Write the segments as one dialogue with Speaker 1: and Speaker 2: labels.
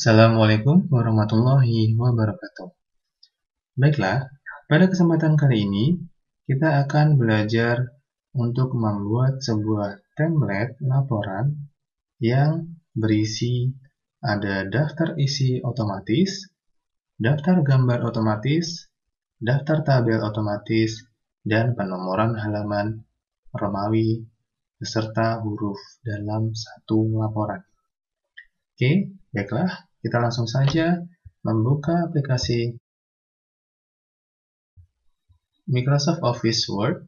Speaker 1: Assalamualaikum warahmatullahi wabarakatuh. Baiklah, pada kesempatan kali ini kita akan belajar untuk membuat sebuah template laporan yang berisi ada daftar isi otomatis, daftar gambar otomatis, daftar tabel otomatis, dan penomoran halaman Romawi beserta huruf dalam satu laporan. Oke, baiklah, kita langsung saja membuka aplikasi Microsoft Office Word.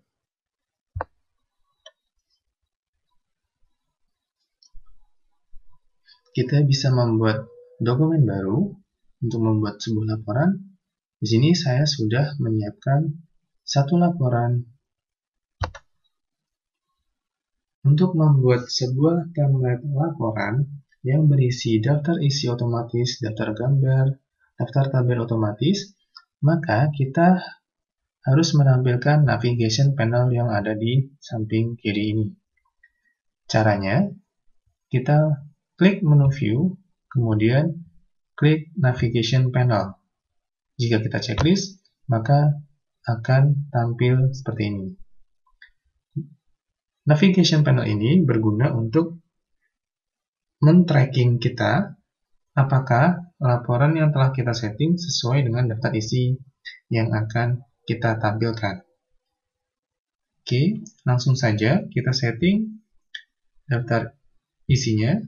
Speaker 1: Kita bisa membuat dokumen baru untuk membuat sebuah laporan. Di sini saya sudah menyiapkan satu laporan. Untuk membuat sebuah template laporan yang berisi daftar isi otomatis, daftar gambar, daftar tabel otomatis, maka kita harus menampilkan navigation panel yang ada di samping kiri ini. Caranya, kita klik menu view, kemudian klik navigation panel. Jika kita checklist, maka akan tampil seperti ini. Navigation panel ini berguna untuk men-tracking kita apakah laporan yang telah kita setting sesuai dengan daftar isi yang akan kita tampilkan. Oke, langsung saja kita setting daftar isinya.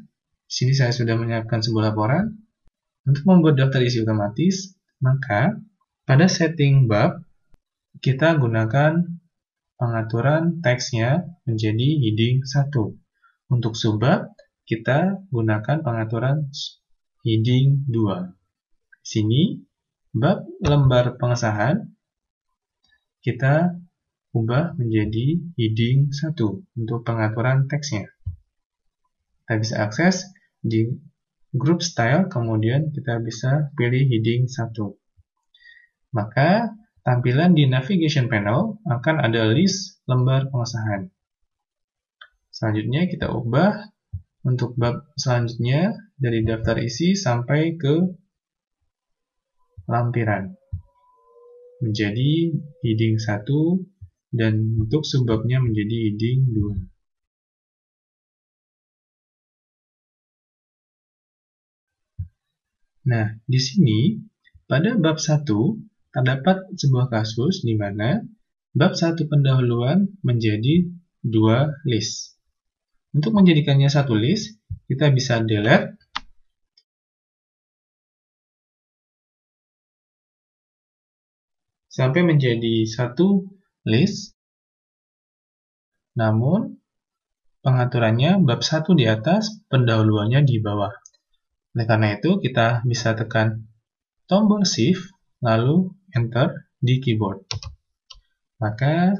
Speaker 1: Di sini saya sudah menyiapkan sebuah laporan. Untuk membuat daftar isi otomatis, maka pada setting bab kita gunakan pengaturan teksnya menjadi heading 1. Untuk subbab kita gunakan pengaturan heading 2. Di sini bab lembar pengesahan kita ubah menjadi heading 1 untuk pengaturan teksnya. Kita bisa akses di group style, kemudian kita bisa pilih heading 1. Maka tampilan di navigation panel akan ada list lembar pengesahan. Selanjutnya kita ubah untuk bab selanjutnya dari daftar isi sampai ke lampiran menjadi heading 1 dan untuk subbabnya menjadi heading 2. Nah, di sini pada bab 1 terdapat sebuah kasus di mana bab 1 pendahuluan menjadi 2 list. Untuk menjadikannya satu list, kita bisa delete sampai menjadi satu list. Namun, pengaturannya bab 1 di atas, pendahuluannya di bawah. Oleh karena itu, kita bisa tekan tombol Shift, lalu Enter di keyboard. Maka,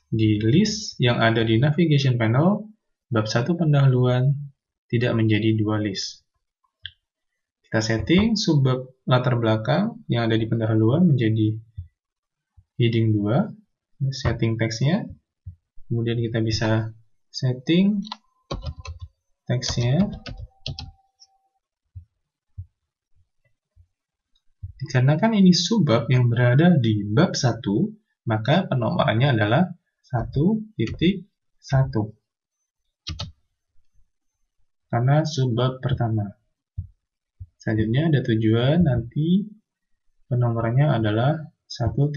Speaker 1: di list yang ada di navigation panel, bab 1 pendahuluan tidak menjadi 2 list. Kita setting subbab latar belakang yang ada di pendahuluan menjadi heading 2, setting teksnya, kemudian kita bisa setting teksnya. Dikarenakan ini subbab yang berada di bab 1, maka penomorannya adalah 1.1 karena subbab pertama. Selanjutnya ada tujuan, nanti penomorannya adalah 1.2.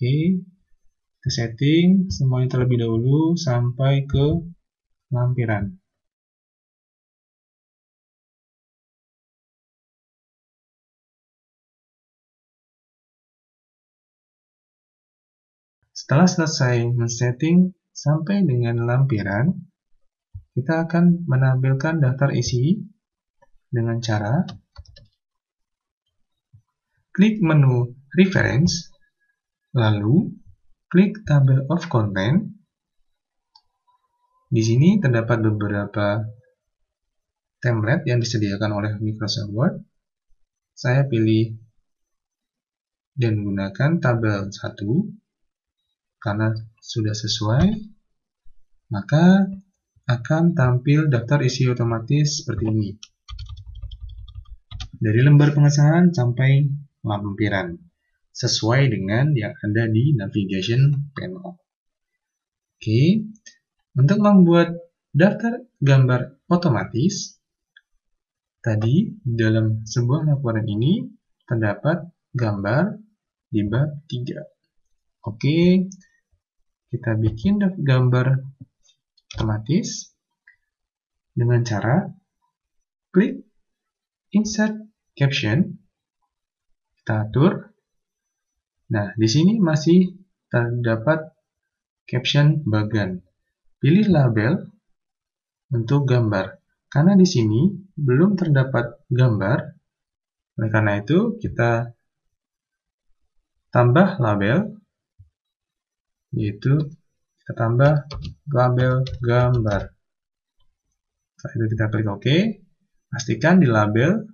Speaker 1: Oke, kita setting semuanya terlebih dahulu sampai ke lampiran. Setelah selesai men-setting sampai dengan lampiran, kita akan menampilkan daftar isi dengan cara klik menu Reference, lalu klik Table of Content. Di sini terdapat beberapa template yang disediakan oleh Microsoft Word. Saya pilih dan gunakan tabel 1 karena sudah sesuai, maka akan tampil daftar isi otomatis seperti ini. Dari lembar pengesahan sampai lampiran, sesuai dengan yang ada di navigation panel. Oke, untuk membuat daftar gambar otomatis, tadi dalam sebuah laporan ini terdapat gambar di bab 3. Oke, kita bikin gambar otomatis dengan cara klik insert caption, kita atur. Nah, di sini masih terdapat caption bagan. Pilih label untuk gambar. Karena di sini belum terdapat gambar, oleh karena itu kita tambah label, yaitu kita tambah label gambar. Setelah itu kita klik OK. Pastikan di label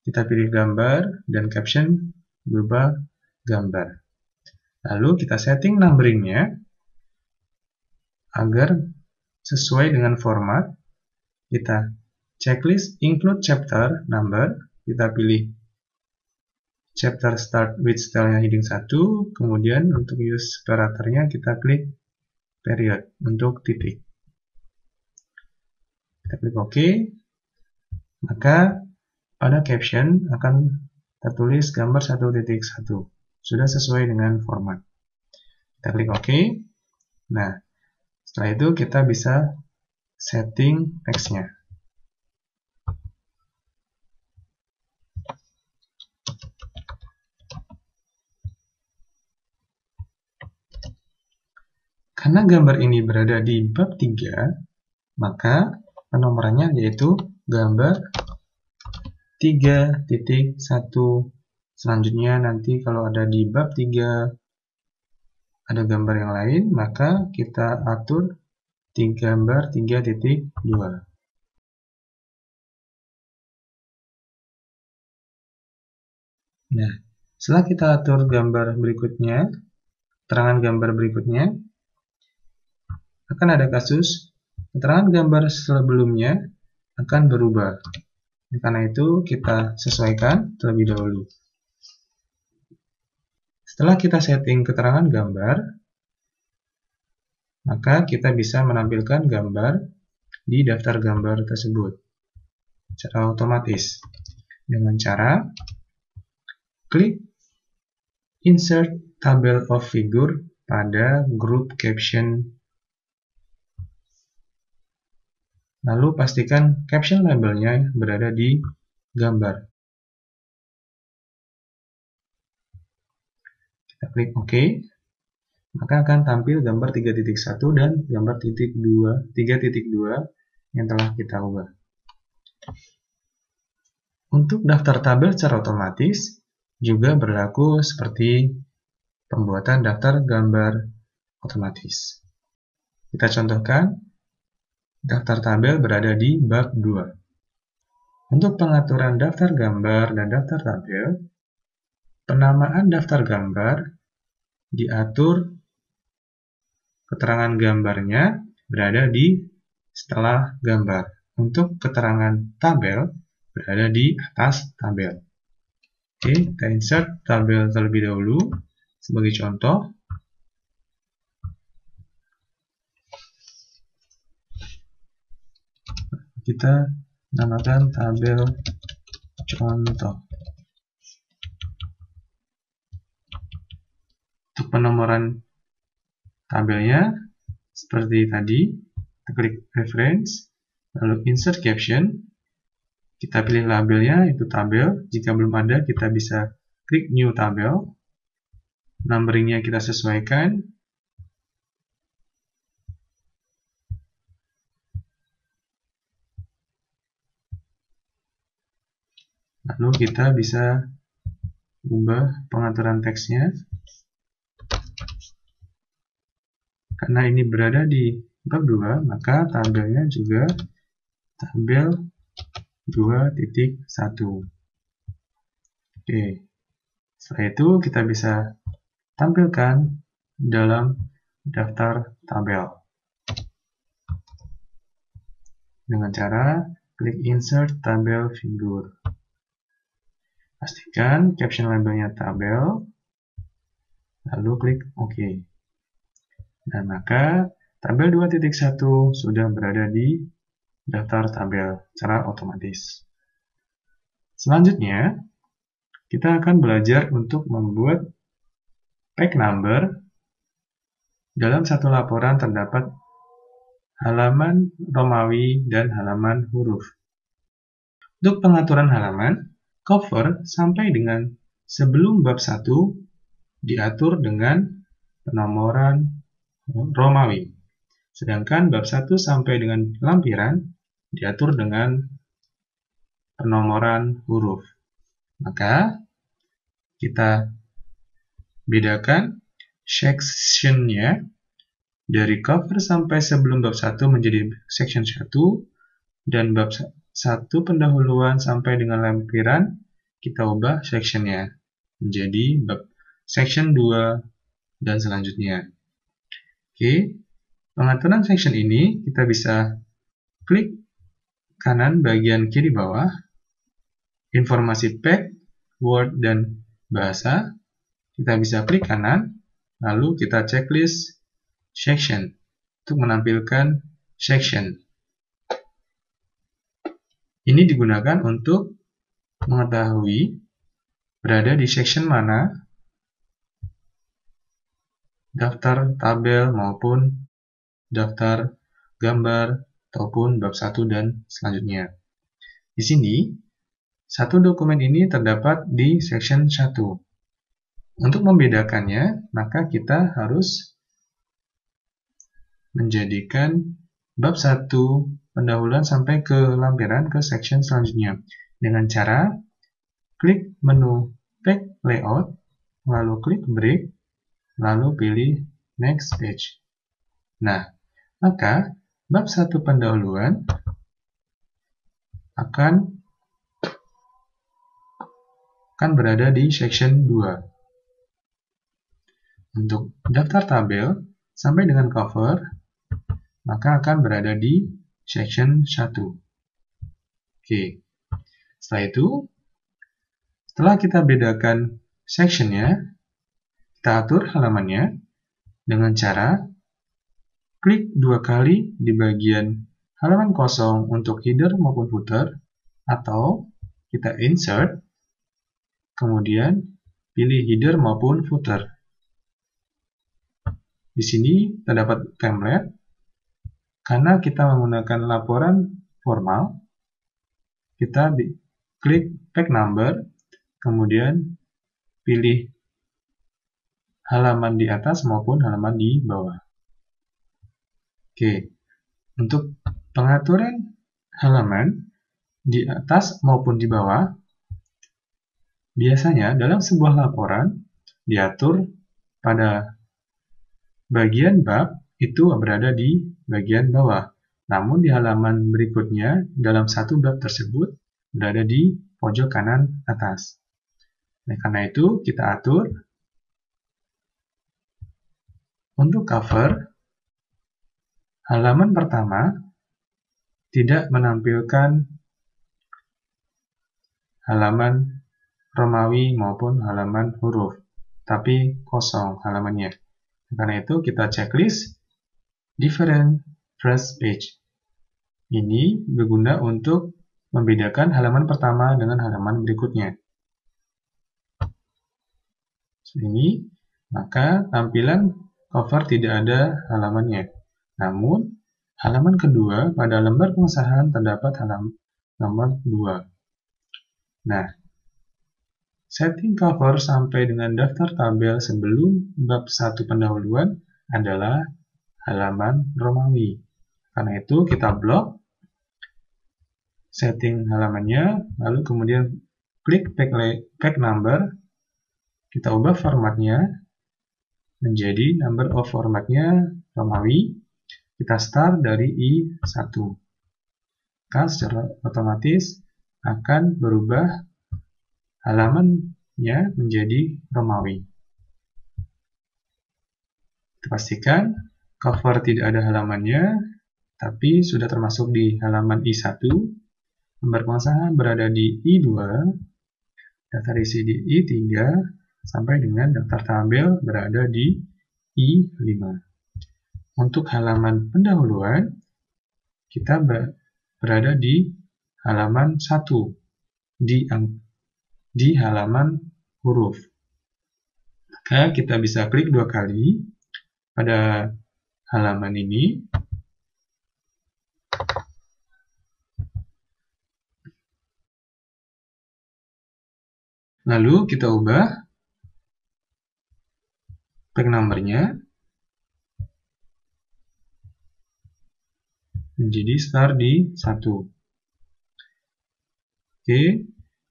Speaker 1: kita pilih gambar dan caption berubah gambar. Lalu kita setting numberingnya agar sesuai dengan format. Kita checklist include chapter number, kita pilih chapter start with style-nya heading 1, kemudian untuk use separatornya kita klik period untuk titik. Kita klik OK, maka pada caption akan tertulis gambar 1.1, sudah sesuai dengan format. Kita klik OK. Nah, setelah itu kita bisa setting teksnya. Karena gambar ini berada di bab 3, maka penomorannya yaitu gambar 3.1. Selanjutnya nanti kalau ada di bab 3 ada gambar yang lain, maka kita atur gambar 3.2. Nah, setelah kita atur gambar berikutnya, keterangan gambar berikutnya, akan ada kasus keterangan gambar sebelumnya akan berubah. Karena itu kita sesuaikan terlebih dahulu. Setelah kita setting keterangan gambar, maka kita bisa menampilkan gambar di daftar gambar tersebut secara otomatis dengan cara klik insert table of figure pada group caption. Lalu pastikan caption labelnya berada di gambar. Kita klik OK, maka akan tampil gambar 3.1 dan gambar 3.2 yang telah kita ubah. Untuk daftar tabel secara otomatis juga berlaku seperti pembuatan daftar gambar otomatis. Kita contohkan, daftar tabel berada di bab 2. Untuk pengaturan daftar gambar dan daftar tabel, penamaan daftar gambar diatur keterangan gambarnya berada di setelah gambar. Untuk keterangan tabel berada di atas tabel. Oke, kita insert tabel terlebih dahulu. Sebagai contoh, kita namakan tabel contoh. Untuk penomoran tabelnya seperti tadi, kita klik reference, lalu insert caption, kita pilih labelnya itu tabel. Jika belum ada, kita bisa klik new tabel, numberingnya kita sesuaikan. Lalu kita bisa ubah pengaturan teksnya. Karena ini berada di bab 2, maka tabelnya juga tabel 2.1. Oke. Setelah itu kita bisa tampilkan dalam daftar tabel dengan cara klik Insert Tabel Figure. Pastikan caption labelnya tabel, lalu klik OK. Dan maka tabel 2.1 sudah berada di daftar tabel secara otomatis. Selanjutnya, kita akan belajar untuk membuat page number. Dalam satu laporan terdapat halaman Romawi dan halaman huruf. Untuk pengaturan halaman, cover sampai dengan sebelum bab 1 diatur dengan penomoran Romawi. Sedangkan bab 1 sampai dengan lampiran diatur dengan penomoran huruf. Maka kita bedakan section-nya dari cover sampai sebelum bab 1 menjadi section 1 dan bab 1 pendahuluan sampai dengan lampiran kita ubah section-nya menjadi bab section 2 dan selanjutnya. Oke, pengaturan section ini kita bisa klik kanan bagian kiri bawah, informasi page, word, dan bahasa. Kita bisa klik kanan, lalu kita checklist section untuk menampilkan section. Ini digunakan untuk mengetahui berada di section mana daftar tabel maupun daftar gambar ataupun bab 1 dan selanjutnya. Di sini, satu dokumen ini terdapat di section 1. Untuk membedakannya, maka kita harus menjadikan bab 1 pendahuluan sampai ke lampiran ke section selanjutnya dengan cara klik menu Page Layout, lalu klik Break, lalu pilih Next Page. Nah, maka bab 1 pendahuluan akan berada di section 2. Untuk daftar tabel sampai dengan cover maka akan berada di section 1. Oke. Setelah itu, setelah kita bedakan section-nya, kita atur halamannya dengan cara klik 2 kali di bagian halaman kosong untuk header maupun footer, atau kita insert, kemudian pilih header maupun footer. Di sini terdapat template. Karena kita menggunakan laporan formal, kita klik page number, kemudian pilih halaman di atas maupun halaman di bawah. Oke, untuk pengaturan halaman di atas maupun di bawah, biasanya dalam sebuah laporan diatur pada bagian bab itu berada di bagian bawah. Namun di halaman berikutnya dalam satu bab tersebut berada di pojok kanan atas. Nah, karena itu kita atur untuk cover halaman pertama tidak menampilkan halaman Romawi maupun halaman huruf, tapi kosong halamannya. Karena itu kita checklist different first page. Ini berguna untuk membedakan halaman pertama dengan halaman berikutnya. Ini, maka tampilan cover tidak ada halamannya. Namun, halaman kedua pada lembar pengesahan terdapat halaman nomor 2. Nah, setting cover sampai dengan daftar tabel sebelum bab 1 pendahuluan adalah halaman Romawi. Karena itu kita blok setting halamannya, lalu kemudian klik page number, kita ubah formatnya menjadi number of formatnya Romawi, kita start dari I1. Maka secara otomatis akan berubah halaman halamannya menjadi Romawi. Kita pastikan cover tidak ada halamannya, tapi sudah termasuk di halaman I1, lembar pengesahan berada di I2, daftar isi di I3, sampai dengan daftar tabel berada di I5. Untuk halaman pendahuluan, kita berada di halaman 1, di halaman huruf. Maka kita bisa klik 2 kali pada halaman ini. Lalu kita ubah tag number-nya menjadi start di 1. Oke,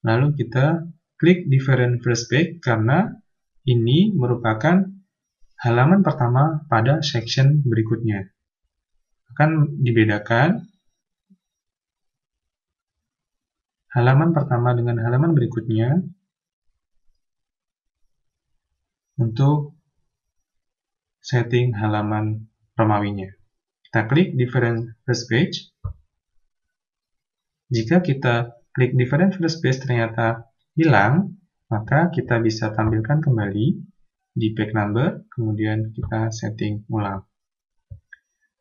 Speaker 1: lalu kita klik different first page karena ini merupakan halaman pertama pada section berikutnya. Akan dibedakan halaman pertama dengan halaman berikutnya untuk setting halaman Romawinya. Kita klik different first page. Jika kita klik different first page ternyata hilang, maka kita bisa tampilkan kembali di page number, kemudian kita setting ulang.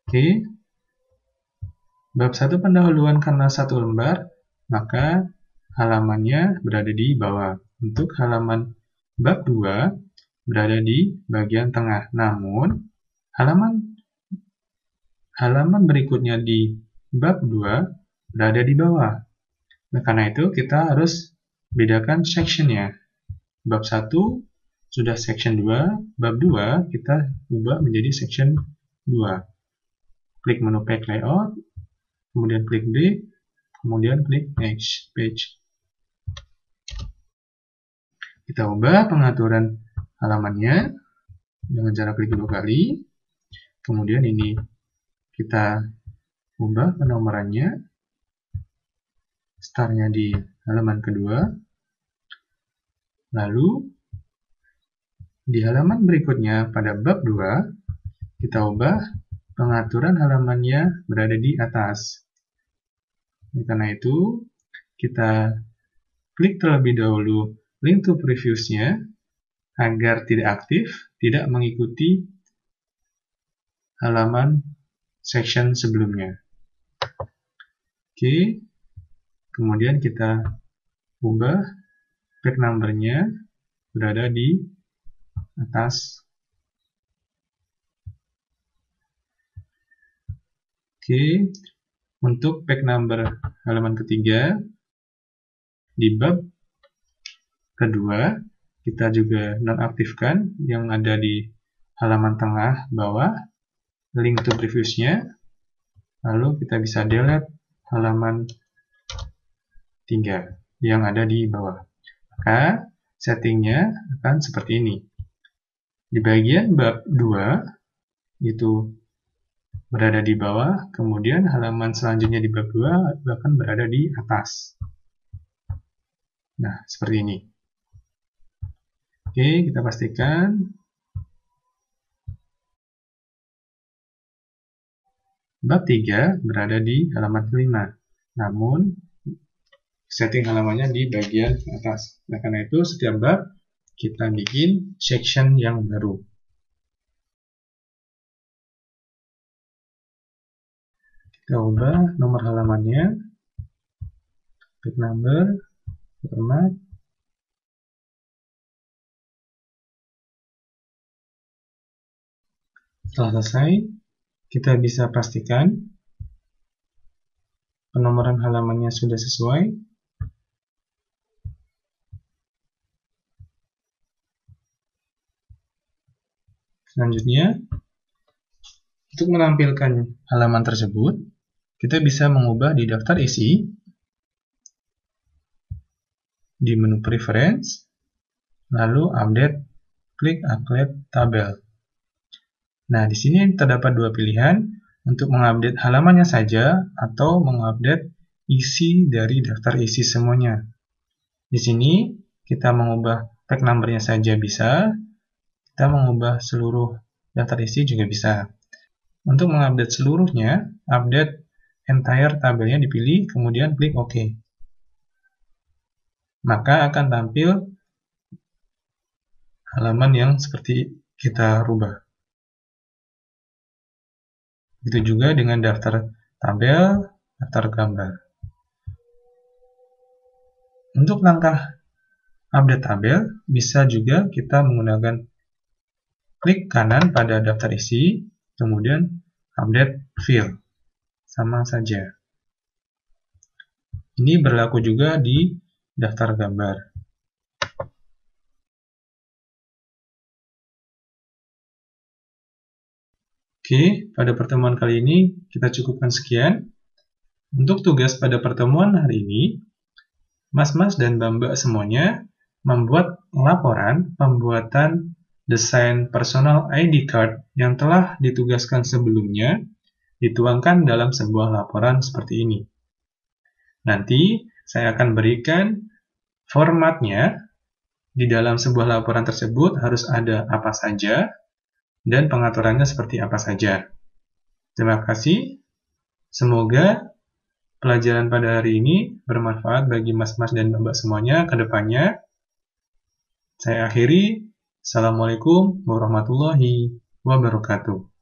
Speaker 1: Oke, bab 1 pendahuluan karena satu lembar, maka halamannya berada di bawah. Untuk halaman bab 2 berada di bagian tengah, namun halaman berikutnya di bab 2 berada di bawah. Nah, karena itu kita harus bedakan sectionnya. Bab 1 sudah section 2, bab 2 kita ubah menjadi section 2. Klik menu page layout, kemudian klik B, kemudian klik next page. Kita ubah pengaturan halamannya dengan cara klik 2 kali. Kemudian ini kita ubah penomorannya. Startnya di halaman kedua. Lalu di halaman berikutnya pada bab 2 kita ubah pengaturan halamannya berada di atas. Karena itu kita klik terlebih dahulu link to previews-nya agar tidak aktif, tidak mengikuti halaman section sebelumnya. Oke, kemudian kita ubah page number-nya berada di atas. Oke, untuk page number halaman ketiga di bab kedua kita juga nonaktifkan yang ada di halaman tengah bawah link to previews-nya, lalu kita bisa delete halaman 3 yang ada di bawah. Maka settingnya akan seperti ini. Di bagian bab 2 itu berada di bawah, kemudian halaman selanjutnya di bab 2 akan berada di atas. Nah, seperti ini. Oke, kita pastikan bab 3 berada di halaman kelima, namun setting halamannya di bagian atas. Nah, karena itu setiap bab kita bikin section yang baru. Kita ubah nomor halamannya, page number, format. Setelah selesai, kita bisa pastikan penomoran halamannya sudah sesuai. Selanjutnya, untuk menampilkan halaman tersebut, kita bisa mengubah di daftar isi, di menu preference, lalu update, klik update tabel. Nah, di sini terdapat dua pilihan untuk mengupdate halamannya saja atau mengupdate isi dari daftar isi semuanya. Di sini kita mengubah tag number-nya saja bisa, kita mengubah seluruh daftar isi juga bisa. Untuk mengupdate seluruhnya, update entire tabelnya dipilih, kemudian klik OK. Maka akan tampil halaman yang seperti kita rubah. Begitu juga dengan daftar tabel, daftar gambar. Untuk langkah update tabel, bisa juga kita menggunakan klik kanan pada daftar isi, kemudian update field. Sama saja. Ini berlaku juga di daftar gambar. Oke, pada pertemuan kali ini kita cukupkan sekian. Untuk tugas pada pertemuan hari ini, Mas-mas dan mbak-mbak semuanya membuat laporan pembuatan desain personal ID card yang telah ditugaskan sebelumnya dituangkan dalam sebuah laporan seperti ini. Nanti saya akan berikan formatnya. Di dalam sebuah laporan tersebut harus ada apa saja dan pengaturannya seperti apa saja. Terima kasih. Semoga pelajaran pada hari ini bermanfaat bagi mas-mas dan mbak semuanya ke depannya. Saya akhiri. Assalamualaikum warahmatullahi wabarakatuh.